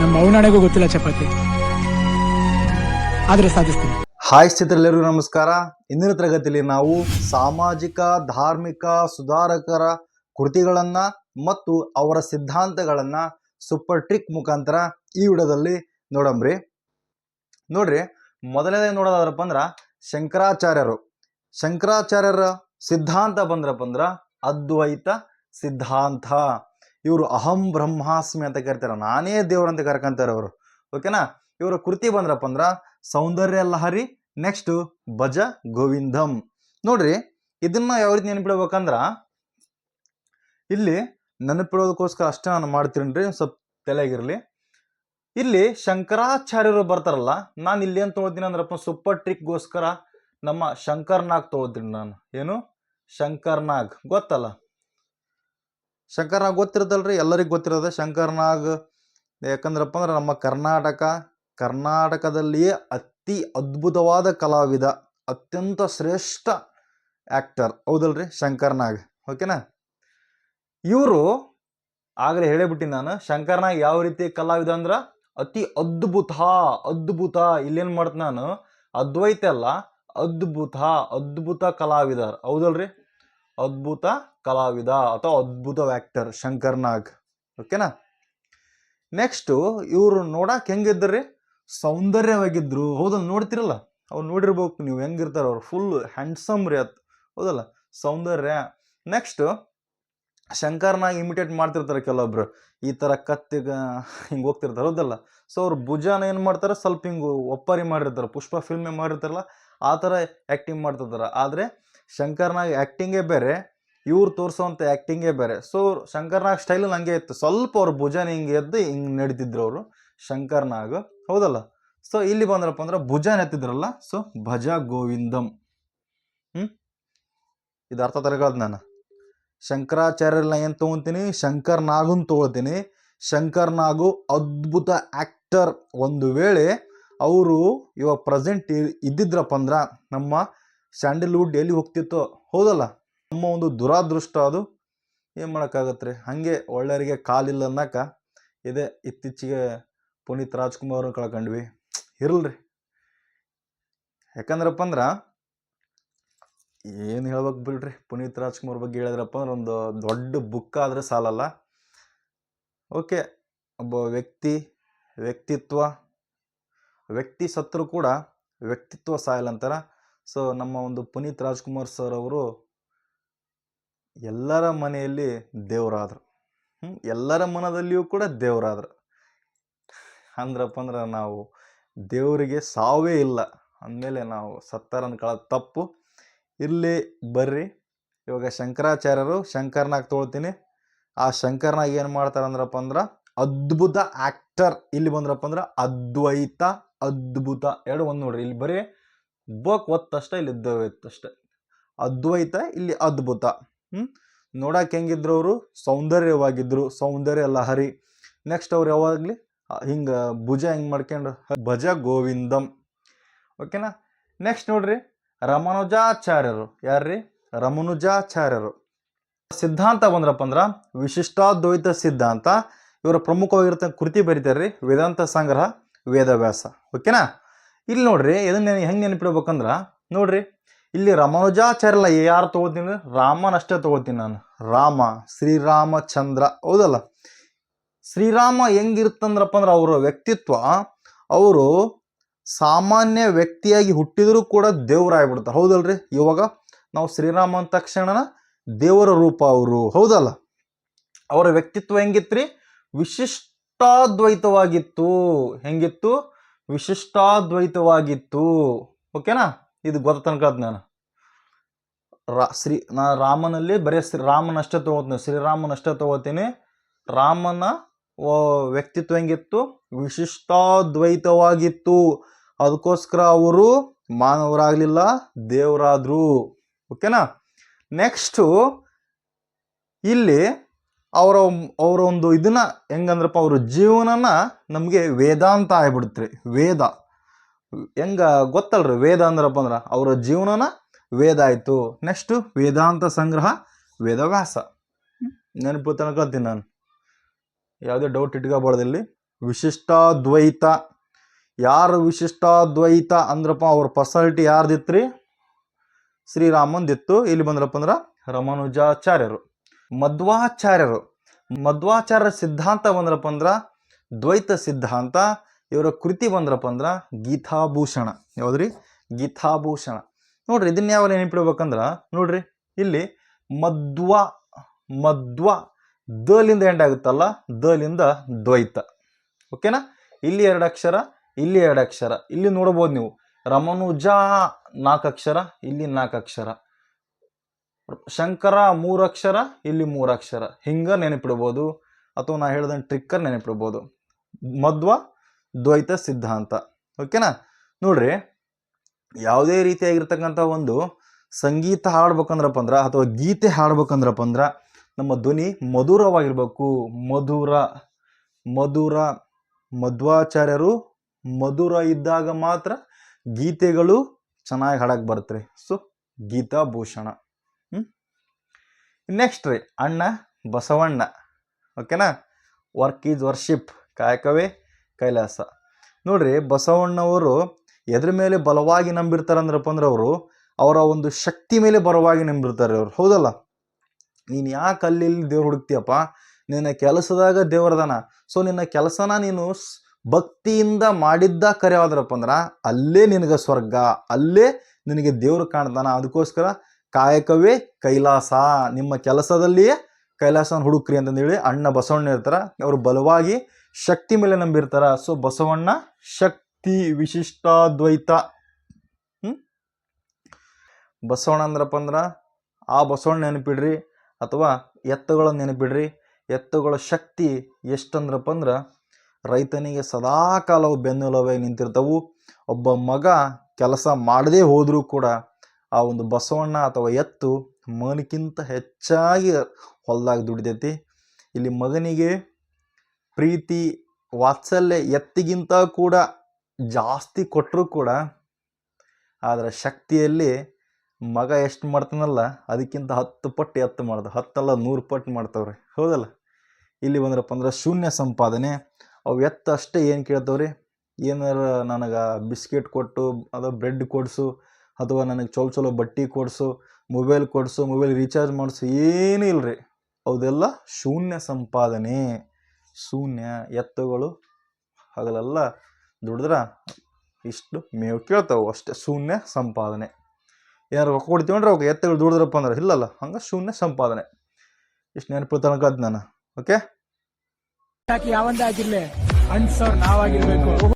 ನಮ್ಮ ಅವನಾಣೆಗೂ ಗೊತ್ತಿಲ್ಲ ಚಪಾತಿ, ಆದ್ರೆ ಸಾಧಿಸ್ತೀನಿ. ಹಾಯ್ ಸ್ನೇಹಿತರೆಲ್ಲರಿಗೂ ನಮಸ್ಕಾರ. ಇಂದಿನ ತರಗತಿಯಲ್ಲಿ ನಾವು ಸಾಮಾಜಿಕ ಧಾರ್ಮಿಕ ಸುಧಾರಕರ ಕೃತಿಗಳನ್ನ ಮತ್ತು ಅವರ ಸಿದ್ಧಾಂತಗಳನ್ನ ಸೂಪರ್ ಟ್ರಿಕ್ ಮುಖಾಂತರ ಈ ವಿಡಿಯೋದಲ್ಲಿ ನೋಡಂಬ್ರಿ. ನೋಡ್ರಿ, ಮೊದಲನೇ ನೋಡೋದಾದ್ರಪ್ಪ ಅಂದ್ರ ಶಂಕರಾಚಾರ್ಯರ ಸಿದ್ಧಾಂತ ಬಂದ್ರಪ್ಪ ಅಂದ್ರ ಅದ್ವೈತ ಸಿದ್ಧಾಂತ. ಇವರು ಅಹಂ ಬ್ರಹ್ಮಾಸ್ಮಿ ಅಂತ ಕರಿತಾರ, ನಾನೇ ದೇವ್ರ ಅಂತ ಕರ್ಕೊಂತಾರೆ ಅವರು. ಓಕೆನಾ. ಇವರ ಕೃತಿ ಬಂದ್ರಪ್ಪ ಅಂದ್ರ ಸೌಂದರ್ಯ ಲಹರಿ, ನೆಕ್ಸ್ಟ್ ಭಜ ಗೋವಿಂದಂ. ನೋಡ್ರಿ, ಇದನ್ನ ಯಾವ ರೀತಿ ನೆನಪಿಡ್ಬೇಕಂದ್ರ ಇಲ್ಲಿ ನೆನಪಿಡೋದಕ್ಕೋಸ್ಕರ ಅಷ್ಟೇ ನಾನು ಮಾಡ್ತೀನ್ರಿ, ಸ್ವಲ್ಪ ತಲೆಗಿರ್ಲಿ. ಇಲ್ಲಿ ಶಂಕರಾಚಾರ್ಯರು ಬರ್ತಾರಲ್ಲ, ನಾನು ಇಲ್ಲಿ ಏನ್ ತಗೋತೀನಿ ಅಂದ್ರಪ್ಪ ಸೂಪರ್ ಟ್ರಿಕ್ಗೋಸ್ಕರ ನಮ್ಮ ಶಂಕರ್ನಾಗ್ ತಗೋತೀನಿ ನಾನು. ಏನು ಶಂಕರ್ನಾಗ್ ಗೊತ್ತಲ್ಲ, ಶಂಕರ್ನಾಗ್ ಗೊತ್ತಿರುತ್ತಲ್ರಿ, ಎಲ್ಲರಿಗೂ ಗೊತ್ತಿರೋದೆ ಶಂಕರ್ನಾಗ್. ಯಾಕಂದ್ರಪ್ಪ ಅಂದ್ರೆ ನಮ್ಮ ಕರ್ನಾಟಕದಲ್ಲಿಯೇ ಅತಿ ಅದ್ಭುತವಾದ ಕಲಾವಿದ, ಅತ್ಯಂತ ಶ್ರೇಷ್ಠ ಆಕ್ಟರ್, ಹೌದಲ್ರಿ ಶಂಕರ್ನಾಗ್. ಓಕೆನಾ. ಇವರು ಆಗಲೇ ಹೇಳಿಬಿಟ್ಟಿನಿ ನಾನು, ಶಂಕರ್ನಾಗ್ ಯಾವ ರೀತಿ ಕಲಾವಿದ ಅಂದ್ರ ಅತಿ ಅದ್ಭುತ. ಇಲ್ಲೇನ್ ಮಾಡ್ತೀನಿ ನಾನು, ಅದ್ವೈತ ಅಲ್ಲ, ಅದ್ಭುತ ಕಲಾವಿದ, ಹೌದಲ್ರಿ, ಅದ್ಭುತ ಕಲಾವಿದ ಅಥವಾ ಅದ್ಭುತ ಆಕ್ಟರ್ ಶಂಕರ್ನಾಗ್. ಓಕೆನಾ. ನೆಕ್ಸ್ಟ್ ಇವರು ನೋಡಕ್ ಹೆಂಗಿದ್ರಿ, ಸೌಂದರ್ಯವಾಗಿದ್ರು, ಹೌದಲ್ಲ, ನೋಡ್ತಿರಲ್ಲ, ಅವ್ರು ನೋಡಿರ್ಬೇಕು ನೀವು ಹೆಂಗಿರ್ತಾರ, ಅವ್ರು ಫುಲ್ ಹ್ಯಾಂಡ್ಸಮ್ ರೀ, ಅದು ಹೌದಲ್ಲ, ಸೌಂದರ್ಯ. ನೆಕ್ಸ್ಟ್ ಶಂಕರ್ನಾಗ್ ಇಮಿಟೇಟ್ ಮಾಡ್ತಿರ್ತಾರೆ ಕೆಲವೊಬ್ರು, ಈ ತರ ಕತ್ತಿಗ ಹಿಂಗೆ ಹೋಗ್ತಿರ್ತಾರೆ, ಹೌದಲ್ಲ. ಸೊ ಅವ್ರು ಭುಜಾನ ಏನು ಮಾಡ್ತಾರೆ, ಸ್ವಲ್ಪ ಹಿಂಗು ಒಪ್ಪಾರಿ ಮಾಡಿರ್ತಾರೆ, ಪುಷ್ಪ ಫಿಲ್ಮೇ ಮಾಡಿರ್ತಾರಲ್ಲ ಆ ಥರ ಆ್ಯಕ್ಟಿಂಗ್ ಮಾಡ್ತಿರ್ತಾರೆ. ಆದರೆ ಶಂಕರ್ನಾಗ್ ಆ್ಯಕ್ಟಿಂಗೇ ಬೇರೆ, ಇವ್ರು ತೋರಿಸೋವಂಥ ಆ್ಯಕ್ಟಿಂಗೇ ಬೇರೆ. ಸೊ ಶಂಕರ್ನಾಗ್ ಸ್ಟೈಲ್ ಹಂಗೆ ಇತ್ತು, ಸ್ವಲ್ಪ ಅವ್ರ ಭುಜಾನ ಹಿಂಗೆ ಎದ್ದು ಹಿಂಗೆ ನಡೀತಿದ್ರು ಅವರು ಶಂಕರ್ನಾಗ್, ಹೌದಲ್ಲ. ಸೊ ಇಲ್ಲಿ ಬಂದ್ರಪ್ಪ ಅಂದ್ರೆ ಭುಜಾನ ಎತ್ತಿದ್ರಲ್ಲ, ಸೊ ಭಜ ಗೋವಿಂದಂ. ಇದು ಅರ್ಥ ತರಗಳದ್ ನಾನು. ಶಂಕರಾಚಾರ್ಯರನ್ನ ಏನು ತೊಗೊತೀನಿ, ಶಂಕರ್ನಾಗನ್ ತೊಗೊಳ್ತೀನಿ. ಶಂಕರ್ನಾಗು ಅದ್ಭುತ ಆಕ್ಟರ್. ಒಂದು ವೇಳೆ ಅವರು ಇವಾಗ ಪ್ರೆಸೆಂಟ್ ಇದ್ದಿದ್ರಪ್ಪ ಅಂದ್ರ ನಮ್ಮ ಸ್ಯಾಂಡಲ್ವುಡ್ ಎಲ್ಲಿ ಹೋಗ್ತಿತ್ತೋ, ಹೌದಲ್ಲ. ನಮ್ಮ ಒಂದು ದುರಾದೃಷ್ಟ ಅದು, ಏನು ಮಾಡೋಕ್ಕಾಗತ್ರಿ, ಹಾಗೆ ಒಳ್ಳೆಯವರಿಗೆ ಕಾಲಿಲ್ಲ ಅನ್ನಕ ಇದೆ. ಇತ್ತೀಚೆಗೆ ಪುನೀತ್ ರಾಜ್ಕುಮಾರ್ ಅವ್ರನ್ನ ಕಳ್ಕೊಂಡ್ವಿ, ಇರಲ್ರಿ. ಯಾಕಂದ್ರಪ್ಪ ಅಂದ್ರ ಏನು ಹೇಳ್ಬೇಕು ಬಿಡ್ರಿ, ಪುನೀತ್ ರಾಜ್ಕುಮಾರ್ ಬಗ್ಗೆ ಹೇಳಿದ್ರಪ್ಪ ಅಂದ್ರೆ ಒಂದು ದೊಡ್ಡ ಬುಕ್ ಆದರೆ ಸಾಲಲ್ಲ. ಓಕೆ, ಒಬ್ಬ ವ್ಯಕ್ತಿ ಸತ್ರು ಕೂಡ ವ್ಯಕ್ತಿತ್ವ ಸಾಯಲ್ಲ ಅಂತಾರ. ಸೊ ನಮ್ಮ ಒಂದು ಪುನೀತ್ ರಾಜ್ಕುಮಾರ್ ಸರ್ ಅವರು ಎಲ್ಲರ ಮನೆಯಲ್ಲಿ ದೇವರಾದ್ರು, ಎಲ್ಲರ ಮನದಲ್ಲಿಯೂ ಕೂಡ ದೇವರಾದ್ರು. ಅಂದ್ರಪ್ಪ ಅಂದ್ರೆ ನಾವು ದೇವರಿಗೆ ಸಾವೇ ಇಲ್ಲ ಅಂದಮೇಲೆ ನಾವು ಸತ್ತಾರ ಅನ್ಕೊಳ್ಳೋದು ತಪ್ಪು. ಇಲ್ಲಿ ಬರ್ರಿ, ಇವಾಗ ಶಂಕರ್ನಾಗ್ ತೊಗೊಳ್ತೀನಿ. ಆ ಶಂಕರ್ನಾಗ್ ಏನು ಮಾಡ್ತಾರೆ ಅಂದ್ರಪ್ಪ ಅಂದ್ರೆ ಅದ್ಭುತ ಆಕ್ಟರ್. ಇಲ್ಲಿ ಬಂದ್ರಪ್ಪ ಅಂದ್ರೆ ಅದ್ವೈತ ಅದ್ಭುತ ಎರಡು ಒಂದು ನೋಡ್ರಿ, ಇಲ್ಲಿ ಬರೀ ಬೋಕ್ ಒತ್ತಷ್ಟೇ, ಇಲ್ಲಿ ಅಷ್ಟೇ ಅದ್ವೈತ, ಇಲ್ಲಿ ಅದ್ಭುತ. ನೋಡಕ್ಕೆ ಹೆಂಗಿದ್ರು ಅವರು, ಸೌಂದರ್ಯವಾಗಿದ್ರು, ಸೌಂದರ್ಯ ಲಹರಿ. ನೆಕ್ಸ್ಟ್ ಅವ್ರು ಯಾವಾಗಲಿ ಹಿಂಗೆ ಭುಜ ಹಿಂಗೆ ಮಾಡ್ಕೊಂಡು ಭಜ ಗೋವಿಂದಂ. ಓಕೆನಾ. ನೆಕ್ಸ್ಟ್ ನೋಡ್ರಿ, ರಮಾನುಜಾಚಾರ್ಯರು. ಯಾರ್ರಿ, ರಮಾನುಜಾಚಾರ್ಯರು ಸಿದ್ಧಾಂತ ಬಂದ್ರಪ್ಪ ಅಂದ್ರ ವಿಶಿಷ್ಟಾದ್ವೈತ ಸಿದ್ಧಾಂತ. ಇವರ ಪ್ರಮುಖವಾಗಿರ್ತಕ್ಕ ಕೃತಿ ಬರೀತಾರ್ರಿ ವೇದಾಂತ ಸಂಗ್ರಹ, ವೇದವ್ಯಾಸ. ಓಕೆನಾ. ಇಲ್ಲಿ ನೋಡ್ರಿ, ಇದನ್ನ ಹೆಂಗೆ ನೆನಪಿಡ್ಬೇಕಂದ್ರ ನೋಡ್ರಿ, ಇಲ್ಲಿ ರಮಾನುಜಾಚಾರ್ಯ ಯಾರು ತಗೋತೀನಿ, ರಾಮನಷ್ಟೇ ತಗೋತೀನಿ ನಾನು. ಶ್ರೀರಾಮಚಂದ್ರ, ಹೌದಲ್ಲ. ಶ್ರೀರಾಮ ಹೆಂಗಿರುತ್ತಂದ್ರಪ್ಪ ಅಂದ್ರೆ ಅವರ ವ್ಯಕ್ತಿತ್ವ, ಅವರು ಸಾಮಾನ್ಯ ವ್ಯಕ್ತಿಯಾಗಿ ಹುಟ್ಟಿದ್ರು ಕೂಡ ದೇವರಾಗ್ಬಿಡ್ತಾರೆ, ಹೌದಲ್ರಿ. ಇವಾಗ ನಾವು ಶ್ರೀರಾಮ ಅಂದ ತಕ್ಷಣ ದೇವರ ರೂಪ ಅವರು, ಹೌದಲ್ಲ. ಅವರ ವ್ಯಕ್ತಿತ್ವ ಹೆಂಗಿತ್ರಿ, ವಿಶಿಷ್ಟಾದ್ವೈತವಾಗಿತ್ತು. ಹೆಂಗಿತ್ತು, ವಿಶಿಷ್ಟಾದ್ವೈತವಾಗಿತ್ತು. ಓಕೆನಾ. ಇದು ಗೊತ್ತನ್ಕದ್ ನಾನು. ರಾಮನಲ್ಲಿ ಬರೀ ರಾಮನಷ್ಟೇ ತಗೋತೀನಿ, ಶ್ರೀರಾಮನಷ್ಟೇ ತಗೋತೀನಿ. ರಾಮನ ವ್ಯಕ್ತಿತ್ವ ಹೆಂಗಿತ್ತು, ವಿಶಿಷ್ಟಾದ್ವೈತವಾಗಿತ್ತು. ಅದಕ್ಕೋಸ್ಕರ ಅವರು ಮಾನವರಾಗ್ಲಿಲ್ಲ, ದೇವರಾದ್ರು. ಓಕೆನಾ. ನೆಕ್ಸ್ಟು ಇಲ್ಲಿ ಅವರ ಒಂದು ಇದನ್ನ ಹೆಂಗಂದ್ರಪ್ಪ, ಅವ್ರ ಜೀವನನ ನಮಗೆ ವೇದಾಂತ ಆಗ್ಬಿಡ್ತ್ರಿ. ವೇದ ಹೆಂಗ ಗೊತ್ತಲ್ರಿ, ವೇದ ಅಂದ್ರಪ್ಪ ಅಂದ್ರ ಅವರ ಜೀವನನ ವೇದ ಆಯ್ತು. ನೆಕ್ಸ್ಟ್ ವೇದಾಂತ ಸಂಗ್ರಹ, ವೇದವ್ಯಾಸ. ನೆನಪು ತನಕತ್ತೀನಿ ನಾನು, ಯಾವುದೇ ಡೌಟ್ ಇಟ್ಕೋಬಾರ್ದು ಇಲ್ಲಿ. ವಿಶಿಷ್ಟಾದ್ವೈತ. ಯಾರು ವಿಶಿಷ್ಟಾದ್ವೈತ ಅಂದ್ರಪ್ಪ ಅವ್ರ ಪರ್ಸನಾಲಿಟಿ ಯಾರ್ದಿತ್ರಿ? ಶ್ರೀರಾಮಂದಿತ್ತು. ಇಲ್ಲಿ ಬಂದ್ರಪ್ಪ ಅಂದ್ರೆ ರಾಮಾನುಜಾಚಾರ್ಯರು. ಮಧ್ವಾಚಾರ್ಯರ ಸಿದ್ಧಾಂತ ಬಂದ್ರಪ್ಪ ಅಂದ್ರೆ ದ್ವೈತ ಸಿದ್ಧಾಂತ. ಇವರ ಕೃತಿ ಬಂದ್ರಪ್ಪ ಅಂದ್ರೆ ಗೀತಾಭೂಷಣ. ಯಾವ್ದ್ರಿ? ಗೀತಾಭೂಷಣ. ನೋಡ್ರಿ, ಇದನ್ನ ಯಾವ ನೆನಪಿಡ್ಬೇಕಂದ್ರ ನೋಡ್ರಿ, ಇಲ್ಲಿ ಮಧ್ವ ದಲಿಂದ ಎಂಡ್ ಆಗುತ್ತಲ್ಲ, ದಲಿಂದ ದ್ವೈತ. ಓಕೆನಾ? ಇಲ್ಲಿ 2 ಅಕ್ಷರ, ಇಲ್ಲಿ 2 ಅಕ್ಷರ. ಇಲ್ಲಿ ನೋಡ್ಬೋದು ನೀವು ರಾಮಾನುಜ 4 ಅಕ್ಷರ, ಇಲ್ಲಿ 4 ಅಕ್ಷರ. ಶಂಕರ 3 ಅಕ್ಷರ, ಇಲ್ಲಿ 3 ಅಕ್ಷರ. ಹಿಂಗ ನೆನಪಿಡ್ಬೋದು, ಅಥವಾ ನಾ ಹೇಳ್ದಂಗೆ ಟ್ರಿಕ್ಕರ್ ನೆನಪಿಡ್ಬೋದು. ಮಧ್ವ ದ್ವೈತ ಸಿದ್ಧಾಂತ. ಓಕೆನಾ? ನೋಡ್ರಿ, ಯಾವುದೇ ರೀತಿಯಾಗಿರ್ತಕ್ಕಂಥ ಒಂದು ಸಂಗೀತ ಹಾಡ್ಬೇಕಂದ್ರಪ್ಪ ಅಂದ್ರೆ, ಅಥವಾ ಗೀತೆ ಹಾಡ್ಬೇಕಂದ್ರಪ್ಪ ಅಂದ್ರೆ ನಮ್ಮ ಧ್ವನಿ ಮಧುರವಾಗಿರ್ಬೇಕು. ಮಧುರ. ಮಧ್ವಾಚಾರ್ಯರು ಮಧುರ ಇದ್ದಾಗ ಮಾತ್ರ ಗೀತೆಗಳು ಚೆನ್ನಾಗಿ ಹಾಡಕ್ಕೆ ಬರುತ್ತೆ. ಸೊ ಗೀತಾಭೂಷಣ. ನೆಕ್ಸ್ಟ್ ರೀ, ಅಣ್ಣ ಬಸವಣ್ಣ. ಓಕೆನಾ? ವರ್ಕ್ ಈಸ್ ವರ್ಷಿಪ್, ಕಾಯಕವೇ ಕೈಲಾಸ. ನೋಡ್ರಿ, ಬಸವಣ್ಣವರು ಎದ್ರ ಮೇಲೆ ಬಲವಾಗಿ ನಂಬಿರ್ತಾರಂದ್ರಪ್ಪ ಅಂದ್ರೆ ಅವರ ಒಂದು ಶಕ್ತಿ ಮೇಲೆ ಬಲವಾಗಿ ನಂಬಿರ್ತಾರೆ ಅವರು. ಹೌದಲ್ಲ? ನೀನು ಯಾಕೆ ಅಲ್ಲಿ ದೇವ್ರು ಹುಡುಕ್ತೀಯಪ್ಪ? ನಿನ್ನ ಕೆಲಸದಾಗ ದೇವ್ರದಾನ. ಸೊ ನಿನ್ನ ಕೆಲಸನ ನೀನು ಭಕ್ತಿಯಿಂದ ಮಾಡಿದ್ದ ಕರೆ ಆದ್ರಪ್ಪ ಅಂದ್ರೆ ಅಲ್ಲೇ ನಿನಗೆ ಸ್ವರ್ಗ, ಅಲ್ಲೇ ನಿನಗೆ ದೇವ್ರು ಕಾಣ್ತಾನ. ಅದಕ್ಕೋಸ್ಕರ ಕಾಯಕವೇ ಕೈಲಾಸ, ನಿಮ್ಮ ಕೆಲಸದಲ್ಲಿಯೇ ಕೈಲಾಸನ ಹುಡುಕ್ರಿ ಅಂತಂದೇಳಿ ಅಣ್ಣ ಬಸವಣ್ಣ ಇರ್ತಾರ. ಅವರು ಬಲವಾಗಿ ಶಕ್ತಿ ಮೇಲೆ ನಂಬಿರ್ತಾರ. ಸೊ ಬಸವಣ್ಣ ಶಕ್ತಿ, ವಿಶಿಷ್ಟಾದ್ವೈತ. ಬಸವಣ್ಣ ಅಂದ್ರಪ್ಪ ಅಂದ್ರೆ ಆ ಬಸವಣ್ಣ ನೆನಪಿಡ್ರಿ, ಅಥವಾ ಎತ್ತುಗಳ ನೆನಪಿಡ್ರಿ. ಎತ್ತುಗಳ ಶಕ್ತಿ ಎಷ್ಟಂದ್ರಪ್ಪ ಅಂದ್ರೆ ರೈತನಿಗೆ ಸದಾ ಕಾಲವು ಬೆನ್ನೆಲುಬಾಗಿ ನಿಂತಿರ್ತವು. ಒಬ್ಬ ಮಗ ಕೆಲಸ ಮಾಡದೇ ಹೋದರೂ ಕೂಡ ಆ ಒಂದು ಬಸವಣ್ಣ ಅಥವಾ ಎತ್ತು ಮಗನಿಗಿಂತ ಹೆಚ್ಚಾಗಿ ಹೊಲದಾಗ ದುಡಿತೈತಿ. ಇಲ್ಲಿ ಮಗನಿಗೆ ಪ್ರೀತಿ ವಾತ್ಸಲ್ಯ ಎತ್ತಿಗಿಂತ ಕೂಡ ಜಾಸ್ತಿ ಕೊಟ್ಟರು ಕೂಡ, ಆದರೆ ಶಕ್ತಿಯಲ್ಲಿ ಮಗ ಎಷ್ಟು ಮಾಡ್ತಾನಲ್ಲ ಅದಕ್ಕಿಂತ 10 ಪಟ್ಟು ಎತ್ತು ಮಾಡ್ದ, 10 ಅಲ್ಲ 100 ಪಟ್ಟು ಮಾಡ್ತಾವ್ರಿ. ಹೌದಲ್ಲ? ಇಲ್ಲಿ ಬಂದ್ರಪ್ಪ ಅಂದ್ರೆ ಶೂನ್ಯ ಸಂಪಾದನೆ. ಅವು ಎತ್ತು ಅಷ್ಟೇ ಏನು ಕೇಳ್ತಾವ್ರಿ? ಏನಾರ ನನಗೆ ಬಿಸ್ಕೆಟ್ ಕೊಟ್ಟು, ಅಥವಾ ಬ್ರೆಡ್ ಕೊಡಿಸು, ಅಥವಾ ನನಗೆ ಚಲೋ ಬಟ್ಟೆ ಕೊಡಿಸು, ಮೊಬೈಲ್ ಕೊಡಿಸು, ಮೊಬೈಲ್ ರೀಚಾರ್ಜ್ ಮಾಡಿಸು, ಏನೂ ಇಲ್ಲರಿ. ಅದೆಲ್ಲ ಶೂನ್ಯ ಸಂಪಾದನೆ. ಶೂನ್ಯ. ಎತ್ತುಗಳು ಹಗಲೆಲ್ಲ ದುಡಿದ್ರೆ ಇಷ್ಟು ಮೇವು ಕೇಳ್ತಾವೆ ಅಷ್ಟೇ. ಶೂನ್ಯ ಸಂಪಾದನೆ. ಏನಾರು ರೊಕ್ಕ ಕೊಡ್ತೀವಿ ಅಂದ್ರೆ ಅವಾಗ ಎತ್ತುಗಳು ದುಡಿದ್ರಪ್ಪ ಅಂದ್ರೆ ಇಲ್ಲಲ್ಲ, ಹಂಗೆ ಶೂನ್ಯ ಸಂಪಾದನೆ. ಇಷ್ಟು ನೆನಪಿಡ್ತಾನಕದ್ ನಾನು. ಓಕೆ, ಯಾವಂದೇ ಆಗಿರ್ಲಿ ಅನ್ಸೋರ್ ನಾವಾಗಿರ್ಬೇಕು.